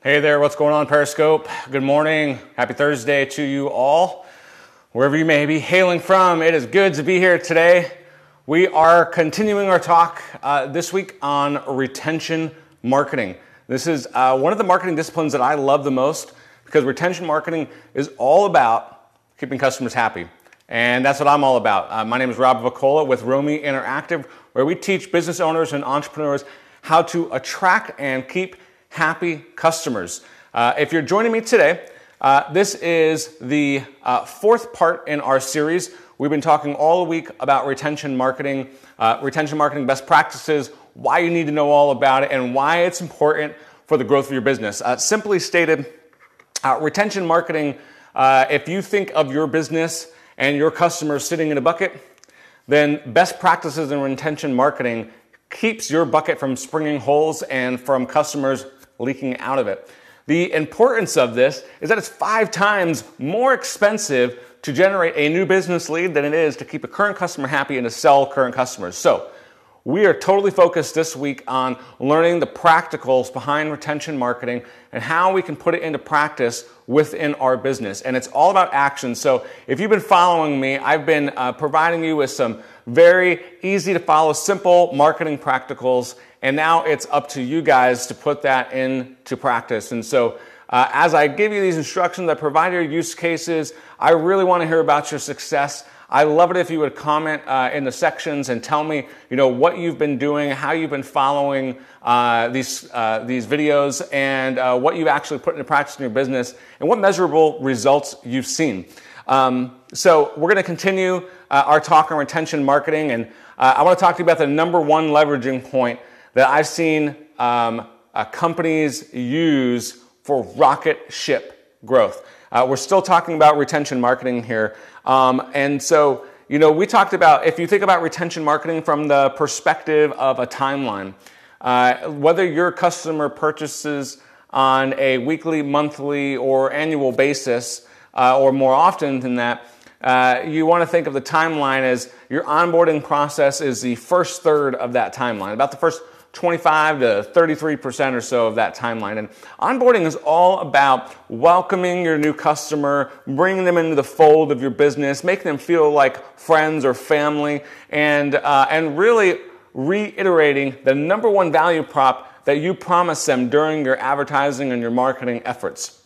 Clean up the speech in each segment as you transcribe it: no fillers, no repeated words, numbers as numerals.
Hey there, what's going on, Periscope? Good morning. Happy Thursday to you all. Wherever you may be hailing from, it is good to be here today. We are continuing our talk this week on retention marketing. This is one of the marketing disciplines that I love the most because retention marketing is all about keeping customers happy. And that's what I'm all about. My name is Rob Vacola with Romy Interactive, where we teach business owners and entrepreneurs how to attract and keep happy customers. If you're joining me today, this is the fourth part in our series. We've been talking all week about retention marketing best practices, why you need to know all about it, and why it's important for the growth of your business. Simply stated, retention marketing, if you think of your business and your customers sitting in a bucket, then best practices in retention marketing keeps your bucket from springing holes and from customers leaking out of it. The importance of this is that it's 5 times more expensive to generate a new business lead than it is to keep a current customer happy and to sell current customers. So we are totally focused this week on learning the practicals behind retention marketing and how we can put it into practice within our business. And it's all about action. So if you've been following me, I've been providing you with some very easy to follow, simple marketing practicals. And now it's up to you guys to put that into practice. And so as I give you these instructions, I provide your use cases. I really want to hear about your success. I love it if you would comment in the sections and tell me, what you've been doing, how you've been following these videos, and what you've actually put into practice in your business, and what measurable results you've seen. So we're going to continue our talk on retention marketing, and I want to talk to you about the number one leveraging point that I've seen companies use for rocket ship growth. We're still talking about retention marketing here. And so, we talked about, if you think about retention marketing from the perspective of a timeline, whether your customer purchases on a weekly, monthly, or annual basis, or more often than that, you want to think of the timeline as your onboarding process is the first third of that timeline, about the first 25 to 33% or so of that timeline. And onboarding is all about welcoming your new customer, bringing them into the fold of your business, making them feel like friends or family, and really reiterating the number one value prop that you promise them during your advertising and your marketing efforts.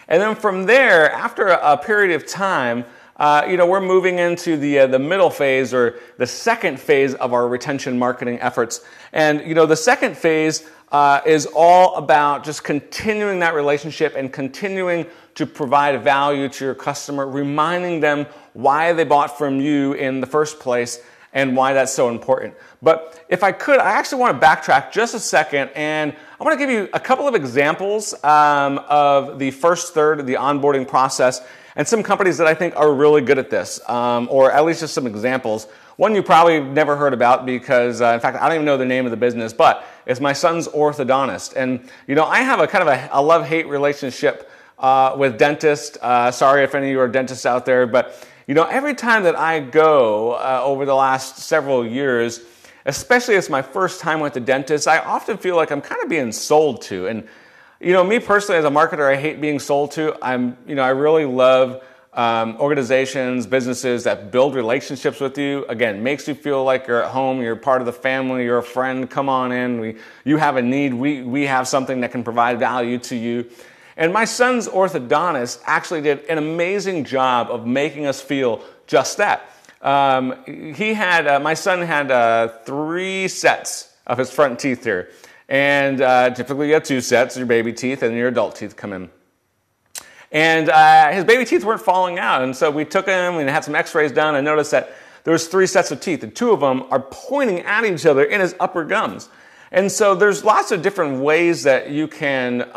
And then from there, after a period of time, we're moving into the middle phase, or the second phase of our retention marketing efforts. And, the second phase is all about just continuing that relationship and continuing to provide value to your customer, reminding them why they bought from you in the first place and why that's so important. But if I could, I actually want to backtrack just a second, and I want to give you a couple of examples of the first third of the onboarding process, and some companies that I think are really good at this, or at least just some examples. One you probably never heard about because, in fact, I don't even know the name of the business, but it's my son's orthodontist. And, I have a kind of a love-hate relationship with dentists. Sorry if any of you are dentists out there, but, every time that I go over the last several years, especially as my first time with the dentist, I often feel like I'm kind of being sold to. And me personally, as a marketer, I hate being sold to. I really love organizations, businesses that build relationships with you. Again, makes you feel like you're at home, you're part of the family, you're a friend, come on in. You have a need, we have something that can provide value to you. And my son's orthodontist actually did an amazing job of making us feel just that. My son had 3 sets of his front teeth here. And typically you have 2 sets, your baby teeth and your adult teeth come in. And his baby teeth weren't falling out. And so we took him and had some x-rays done and noticed that there was 3 sets of teeth. And 2 of them are pointing at each other in his upper gums. And so there's lots of different ways that you can,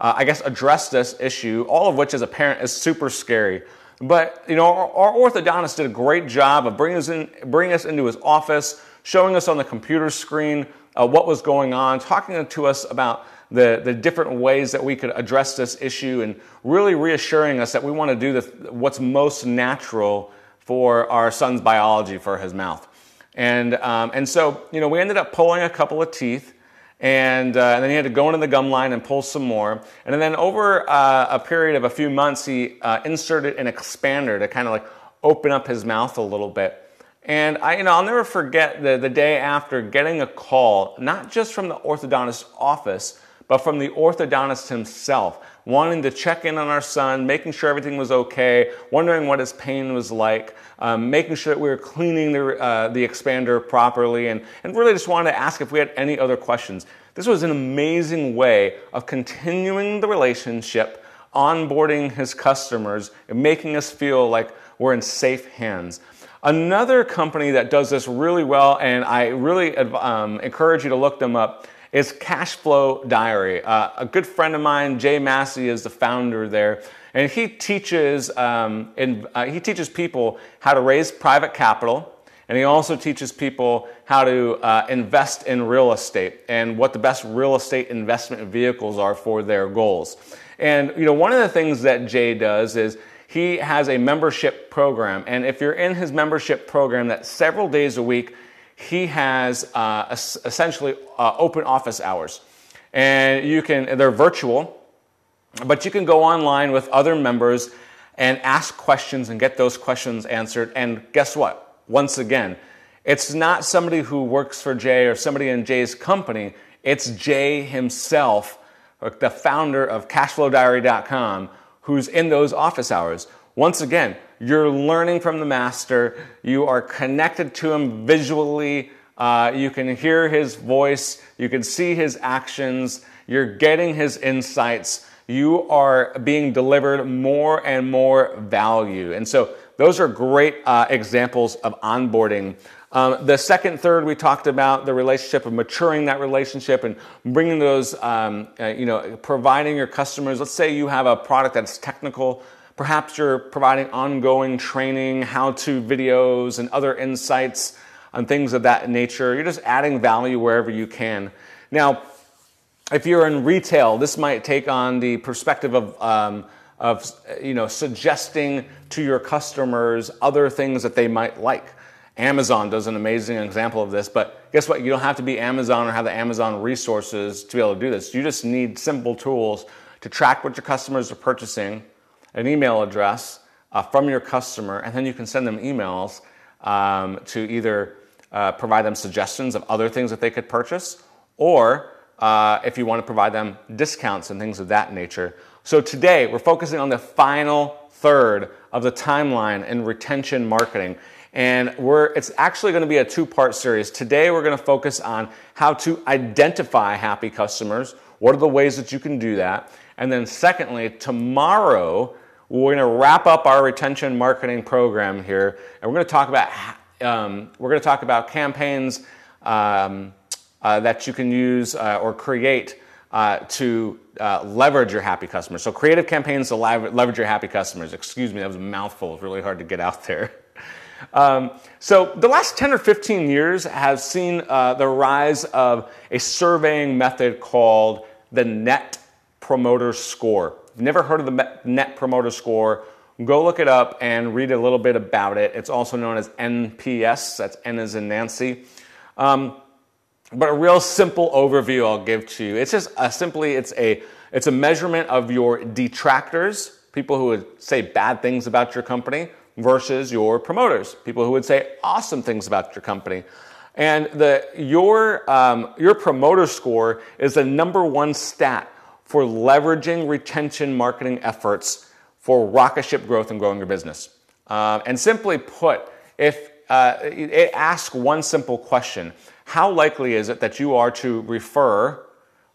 address this issue, all of which as a parent is super scary. But, our orthodontist did a great job of bringing us into his office, showing us on the computer screen what was going on, talking to us about the different ways that we could address this issue, and really reassuring us that we want to do what's most natural for our son's biology for his mouth. And so, we ended up pulling a couple of teeth, And then he had to go into the gum line and pull some more. And then over a period of a few months, he inserted an expander to kind of like open up his mouth a little bit. And I'll never forget the day after getting a call, not just from the orthodontist's office, but from the orthodontist himself, wanting to check in on our son, making sure everything was okay, wondering what his pain was like, making sure that we were cleaning the expander properly, and really just wanted to ask if we had any other questions. This was an amazing way of continuing the relationship, onboarding his customers, and making us feel like we're in safe hands. Another company that does this really well, and I really encourage you to look them up, is Cashflow Diary. A good friend of mine, Jay Massey, is the founder there, and he teaches people how to raise private capital, and he also teaches people how to invest in real estate and what the best real estate investment vehicles are for their goals. And one of the things that Jay does is he has a membership program, and if you're in his membership program, that several days a week, he has essentially open office hours. And they're virtual, but you can go online with other members and ask questions and get those questions answered. And guess what? Once again, it's not somebody who works for Jay or somebody in Jay's company. It's Jay himself, the founder of CashflowDiary.com, who's in those office hours. Once again, you're learning from the master. You are connected to him visually. You can hear his voice. You can see his actions. You're getting his insights. You are being delivered more and more value. And so those are great examples of onboarding. The second, third, we talked about the relationship of maturing that relationship and bringing those, providing your customers. Let's say you have a product that's technical. Perhaps you're providing ongoing training, how-to videos, and other insights on things of that nature. You're just adding value wherever you can. Now, if you're in retail, this might take on the perspective of suggesting to your customers other things that they might like. Amazon does an amazing example of this, but guess what? You don't have to be Amazon or have the Amazon resources to be able to do this. You just need simple tools to track what your customers are purchasing, an email address from your customer, and then you can send them emails to either provide them suggestions of other things that they could purchase, or if you want to provide them discounts and things of that nature. So today, we're focusing on the final third of the timeline in retention marketing. And it's actually going to be a two-part series. Today, we're going to focus on how to identify happy customers. What are the ways that you can do that? And then secondly, tomorrow, we're going to wrap up our retention marketing program here, and we're going to talk about campaigns that you can use or create to leverage your happy customers. So creative campaigns to leverage your happy customers. Excuse me, that was a mouthful. It's really hard to get out there. So the last 10 or 15 years have seen the rise of a surveying method called the Net Promoter Score. If you've never heard of the Net Promoter Score, go look it up and read a little bit about it. It's also known as NPS. That's N as in Nancy. But a real simple overview I'll give to you. It's just it's a measurement of your detractors, people who would say bad things about your company, versus your promoters, people who would say awesome things about your company. And your promoter score is the number one stat for leveraging retention marketing efforts for Rocketship growth and growing your business. And simply put, if it asks one simple question: how likely is it that you are to refer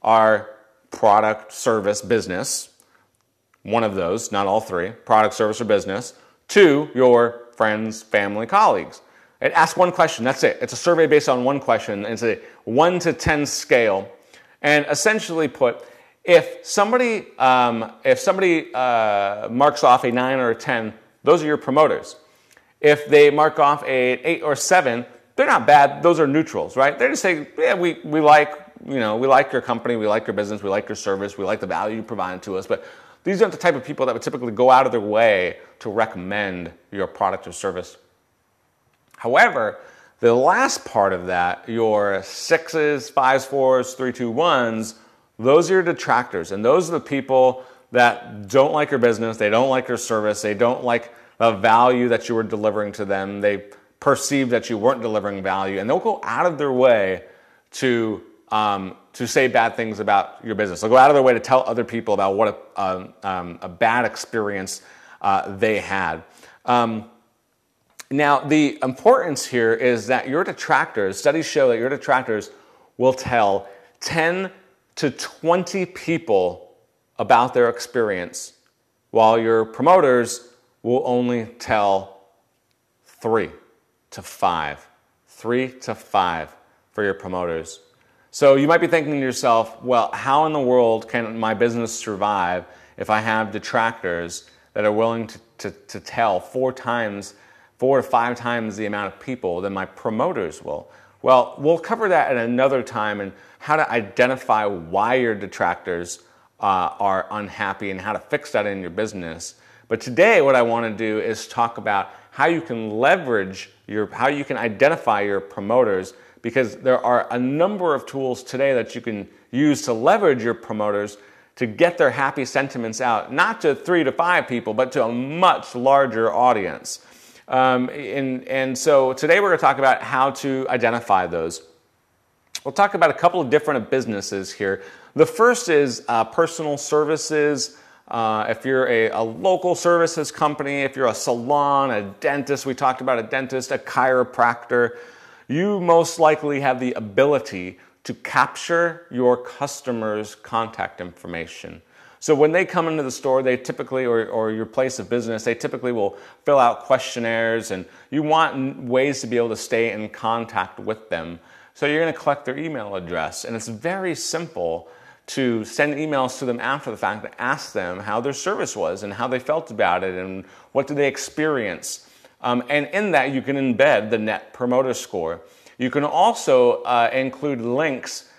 our product, service, business, one of those, not all three, product, service, or business, to your friends, family, colleagues? It asks one question, that's it. It's a survey based on one question. It's a 1 to 10 scale. And essentially put, if somebody marks off a 9 or a 10, those are your promoters. If they mark off an 8 or 7, they're not bad, those are neutrals, right? They're just saying, yeah, we like your company, we like your business, we like your service, we like the value you provide to us, but these aren't the type of people that would typically go out of their way to recommend your product or service. However, The last part of that, your 6s, 5s, 4s, 3, 2, 1s, those are your detractors. And those are the people that don't like your business, they don't like your service, they don't like the value that you were delivering to them, they perceive that you weren't delivering value, and they'll go out of their way to say bad things about your business. They'll go out of their way to tell other people about what a bad experience they had. Now, the importance here is that your detractors, studies show that your detractors will tell 10 to 20 people about their experience, while your promoters will only tell 3 to 5. 3 to 5 for your promoters. So you might be thinking to yourself, well, how in the world can my business survive if I have detractors that are willing to tell 4 to 5 times the amount of people than my promoters will? Well, we'll cover that at another time, and how to identify why your detractors are unhappy and how to fix that in your business. But today what I want to do is talk about how you can how you can identify your promoters, because there are a number of tools today that you can use to leverage your promoters to get their happy sentiments out, not to 3 to 5 people, but to a much larger audience. And so today we're going to talk about how to identify those. We'll talk about a couple of different businesses here. The first is personal services. If you're a local services company, if you're a salon, a dentist, we talked about a dentist, a chiropractor, you most likely have the ability to capture your customers' contact information. So when they come into the store, they typically, or your place of business, they typically will fill out questionnaires, and you want ways to be able to stay in contact with them. So you're going to collect their email address, and it's very simple to send emails to them after the fact to ask them how their service was and how they felt about it and what did they experience. And in that, you can embed the Net Promoter Score. You can also include links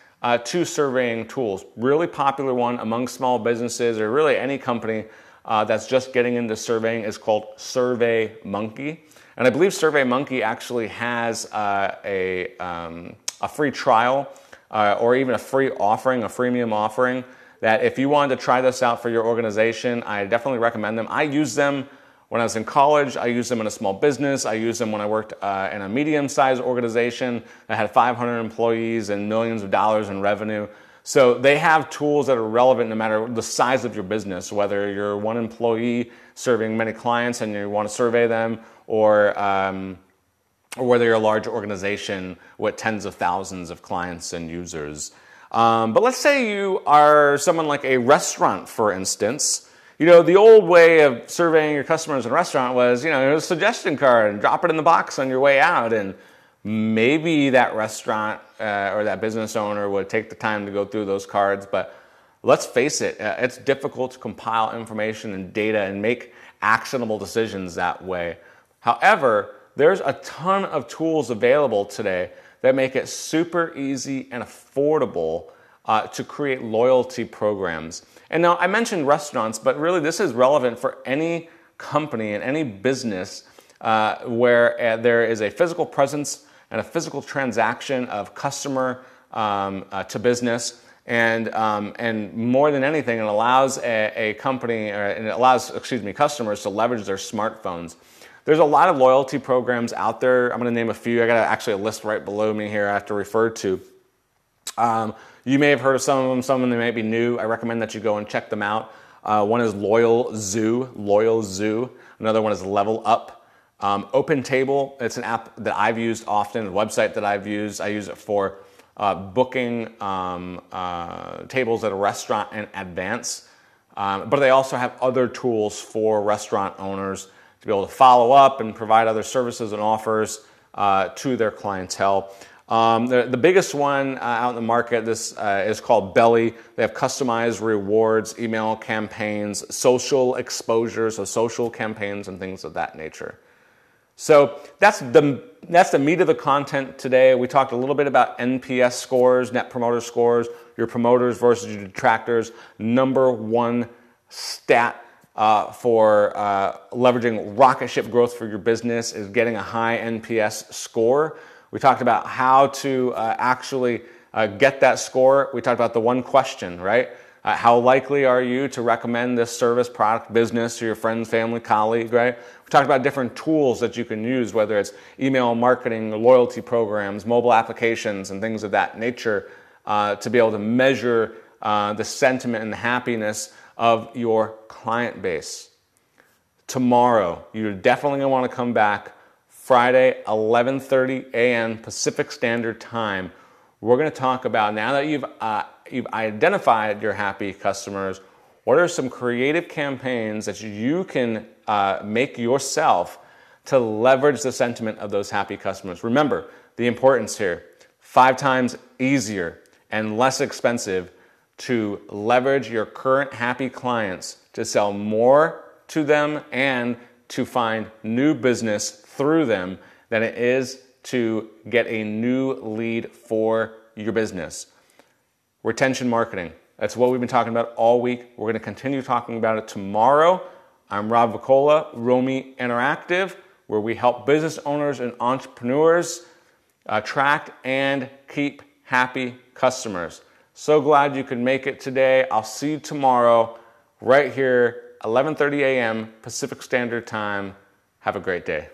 to surveying tools. Really popular one among small businesses, or really any company that's just getting into surveying, is called SurveyMonkey. And I believe SurveyMonkey actually has a free trial or even a free offering, a freemium offering, that if you wanted to try this out for your organization, I definitely recommend them. I used them when I was in college. I used them in a small business. I used them when I worked in a medium-sized organization that had 500 employees and millions of dollars in revenue. So they have tools that are relevant no matter the size of your business, whether you're one employee serving many clients and you want to survey them, or whether you're a large organization with tens of thousands of clients and users. But let's say you are someone like a restaurant, for instance. You know, the old way of surveying your customers in a restaurant was, a suggestion card and drop it in the box on your way out. And maybe that restaurant or that business owner would take the time to go through those cards. But let's face it, it's difficult to compile information and data and make actionable decisions that way. However, there's a ton of tools available today that make it super easy and affordable to create loyalty programs. And now I mentioned restaurants, but really this is relevant for any company and any business where there is a physical presence and a physical transaction of customer to business. And more than anything, it allows customers to leverage their smartphones. There's a lot of loyalty programs out there. I'm going to name a few. I got actually a list right below me here I have to refer to. You may have heard of some of them. Some of them may be new. I recommend that you go and check them out. One is Loyal Zoo. Another one is Level Up. OpenTable, it's an app that I've used often, a website that I've used. I use it for booking tables at a restaurant in advance. But they also have other tools for restaurant owners to be able to follow up and provide other services and offers to their clientele. The biggest one out in the market, this is called Belly. They have customized rewards, email campaigns, social exposure, so social campaigns and things of that nature. So that's the meat of the content today. We talked a little bit about NPS scores, Net Promoter Scores, your promoters versus your detractors. Number one stat for leveraging rocket ship growth for your business is getting a high NPS score. We talked about how to actually get that score. We talked about the one question, right? How likely are you to recommend this service, product, business to your friends, family, colleague, right? We talked about different tools that you can use, whether it's email marketing, loyalty programs, mobile applications, and things of that nature to be able to measure the sentiment and the happiness of your client base. Tomorrow, you're definitely going to want to come back Friday, 11:30 a.m. Pacific Standard Time. We're going to talk about, now that you've identified your happy customers, what are some creative campaigns that you can make yourself to leverage the sentiment of those happy customers. Remember the importance here, 5 times easier and less expensive to leverage your current happy clients to sell more to them and to find new business through them than it is to get a new lead for your business. Retention marketing. That's what we've been talking about all week. We're going to continue talking about it tomorrow. I'm Rob Vicola, Romy Interactive, where we help business owners and entrepreneurs attract and keep happy customers. So glad you could make it today. I'll see you tomorrow right here, 11:30 a.m. Pacific Standard Time. Have a great day.